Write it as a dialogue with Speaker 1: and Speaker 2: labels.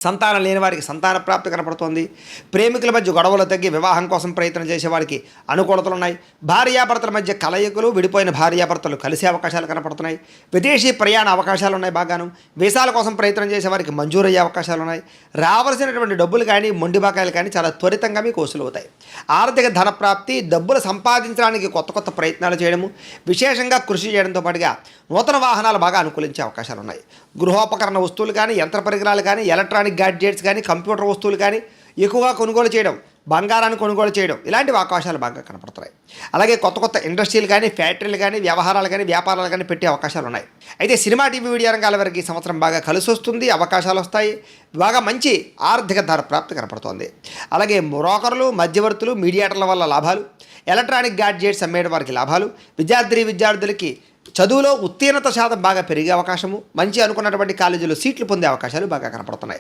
Speaker 1: సంతానం లేని వారికి సంతాన ప్రాప్తి కనపడుతోంది. ప్రేమికుల మధ్య గొడవలు తగ్గి వివాహం కోసం ప్రయత్నం చేసేవారికి అనుకూలతలు ఉన్నాయి. భార్యాభర్తల మధ్య కలయికలు, విడిపోయిన భార్యాభర్తలు కలిసే అవకాశాలు కనపడుతున్నాయి. విదేశీ ప్రయాణ అవకాశాలు ఉన్నాయి బాగాను. వీసాల కోసం ప్రయత్నం చేసేవారికి మంజూరయ్యే అవకాశాలు ఉన్నాయి. రావాల్సినటువంటి డబ్బులు కానీ మొండి బకాయిలు కానీ చాలా త్వరితంగా మీకు వసూలు అవుతాయి. ఆర్థిక ధన ప్రాప్తి, డబ్బులు సంపాదించడానికి కొత్త కొత్త ప్రయత్నాలు చేయడము, విశేషంగా కృషి చేయడంతో పాటుగా నూతన వాహనాలు బాగా అనుకూలించే అవకాశాలు ఉన్నాయి. గృహోపకరణ వస్తువులు కానీ, యంత్ర పరికరాలు కానీ, ఎలక్ట్రానిక్ గ్యాడ్జెట్స్ కానీ, కంప్యూటర్ వస్తువులు కానీ ఎక్కువగా కొనుగోలు చేయడం, బంగారాన్ని కొనుగోలు చేయడం, ఇలాంటి అవకాశాలు బాగా కనపడుతున్నాయి. అలాగే కొత్త కొత్త ఇండస్ట్రీలు కానీ, ఫ్యాక్టరీలు కానీ, వ్యవహారాలు కానీ, వ్యాపారాలు కానీ పెట్టే అవకాశాలు ఉన్నాయి. అయితే సినిమా, టీవీ, వీడియో రంగాల వరకు ఈ సంవత్సరం బాగా కలిసి వస్తుంది. అవకాశాలు వస్తాయి. బాగా మంచి ఆర్థిక ధర ప్రాప్తి కనపడుతోంది. అలాగే బ్రోకర్లు, మధ్యవర్తులు, మీడియేటర్ల వల్ల లాభాలు, ఎలక్ట్రానిక్ గ్యాడ్జెట్స్ అమ్మేయడం వారికి లాభాలు, విద్యార్థులకి చదువులో ఉత్తీర్ణత శాతం బాగా పెరిగే అవకాశము, మంచి అనుకున్నటువంటి కాలేజీలో సీట్లు పొందే అవకాశాలు బాగా కనపడుతున్నాయి.